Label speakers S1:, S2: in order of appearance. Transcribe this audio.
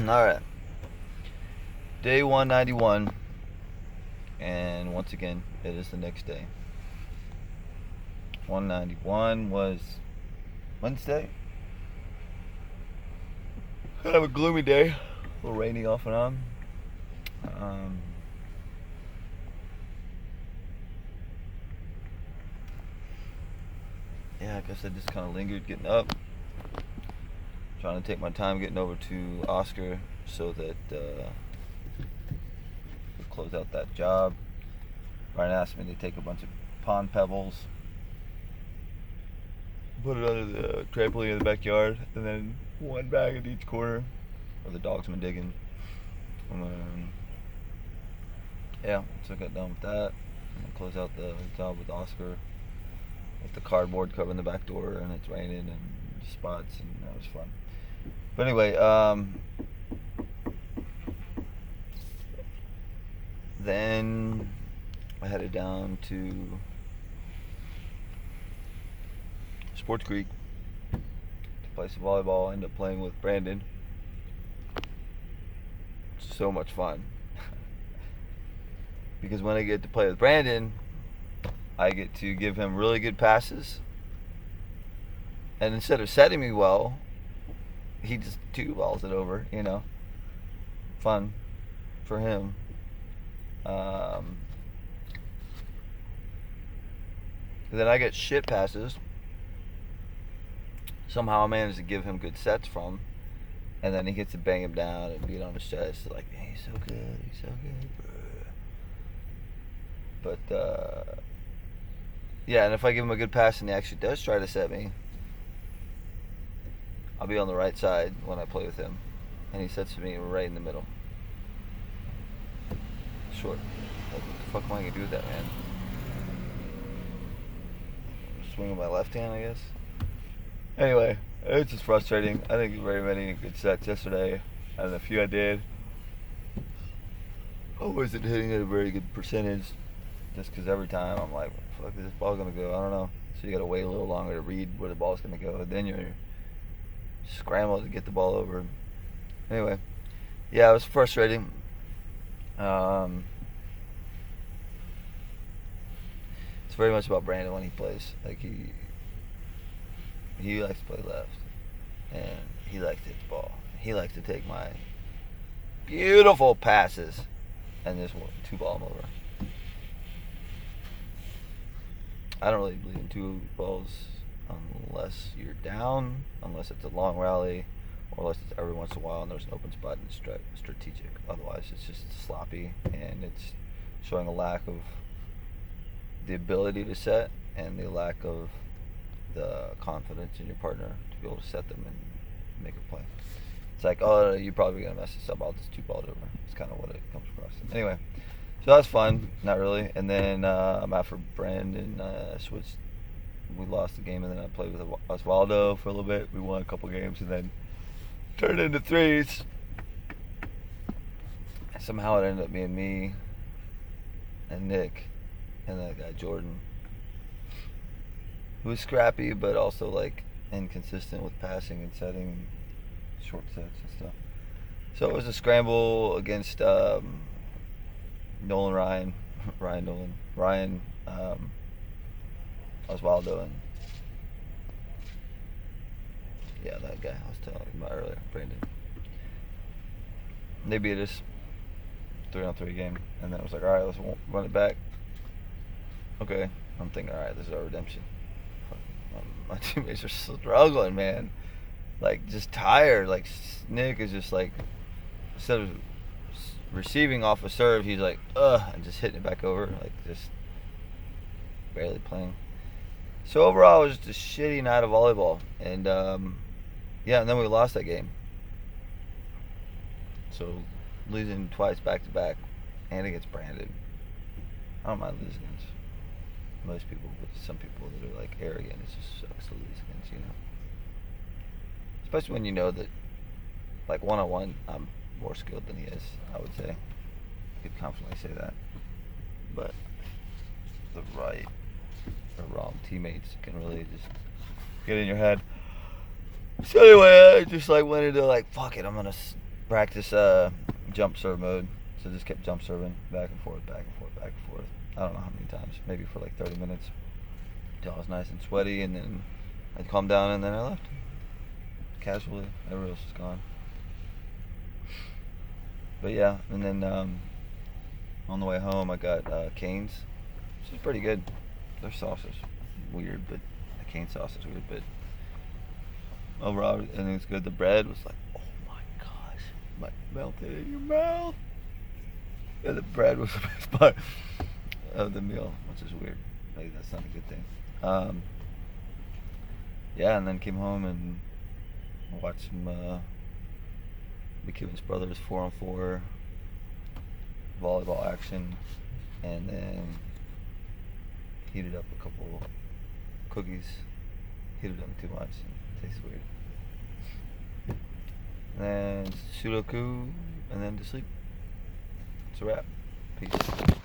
S1: Alright. Day 191. And once again, it is the next day. 191 was Wednesday. Kind of a gloomy day. A little rainy off and on. Yeah, I guess I just kind of lingered getting up. Trying to take my time getting over to Oscar so that we close out that job. Brian asked me to take a bunch of pond pebbles, put it under the trampoline in the backyard, and then one bag at each corner where the dog's been digging. Yeah, so I got done with that. And close out the job with Oscar with the cardboard covering the back door, and it's raining and spots, and that was fun. But anyway, then I headed down to Sports Creek to play some volleyball. I ended up playing with Brandon. So much fun. Because when I get to play with Brandon, I get to give him really good passes. And instead of setting me well, he just two balls it over, Fun for him. Then I get shit passes. Somehow I manage to give him good sets from. And then he gets to bang him down and beat on his chest. Like, man, he's so good, bro. But, yeah, and if I give him a good pass and he actually does try to set me, I'll be on the right side when I play with him. And he sets me right in the middle. Short. What the fuck am I going to do with that, man? Swing with my left hand, I guess. Anyway, it's just frustrating. I didn't get very many good sets yesterday. And the few I did, I wasn't hitting at a very good percentage. Just because every time I'm like, fuck, is this ball going to go? I don't know. So you got to wait a little longer to read where the ball's going to go. Then you're scrambled to get the ball over. Anyway, yeah, it was frustrating. It's very much about Brandon when he plays. Like he likes to play left, and he likes to hit the ball. He likes to take my beautiful passes and just two ball them over. I don't really believe in two balls unless you're down, unless it's a long rally, or unless it's every once in a while and there's an open spot and it's strategic. Otherwise, it's just sloppy, and it's showing a lack of the ability to set and the lack of the confidence in your partner to be able to set them and make a play. It's like, oh, you're probably going to mess this up. I'll just two ball it over. It's kind of what it comes across. Anyway, so that was fun. Not really. And then after Brandon switched, we lost the game, and then I played with Osvaldo for a little bit. We won a couple games, and then turned into threes. And somehow it ended up being me and Nick and that guy Jordan, who was scrappy but also like inconsistent with passing and setting and short sets and stuff. So it was a scramble against Ryan Osvaldo, and yeah, that guy I was telling you about earlier, Brandon. They beat us 3-on-3 game, and then I was like, alright, let's run it back. Okay, I'm thinking, alright, this is our redemption. My teammates are struggling, man. Like, just tired. Like, Nick is just like, instead of receiving off a serve, he's like, and just hitting it back over. Like, just barely playing. So overall, it was just a shitty night of volleyball. And, yeah, and then we lost that game. So, losing twice back to back and against Brandon. I don't mind losing against most people, but some people that are like arrogant, it just sucks to lose against, Especially when you know that, like, one-on-one, I'm more skilled than he is, I would say. I could confidently say that. But the right or wrong teammates can really just get in your head. So anyway, I just like went into like, fuck it, I'm gonna practice jump serve mode. So just kept jump serving back and forth, back and forth, back and forth. I don't know how many times, maybe for like 30 minutes, until I was nice and sweaty, and then I'd calm down, and then I left casually. Everybody else was gone. But yeah, and then on the way home, I got Cane's. This is pretty good. Their sauce is weird, but the cane sauce is weird, but overall, I think it's good. The bread was like, oh my gosh, like melted in your mouth. Yeah, the bread was the best part of the meal, which is weird. Maybe that's not a good thing. Yeah, and then came home and watched some McKibbins brothers 4-on-4 volleyball action, and then heated up a couple cookies. Heated them too much and it tastes weird. And then sudoku, and then to sleep. It's a wrap. Peace.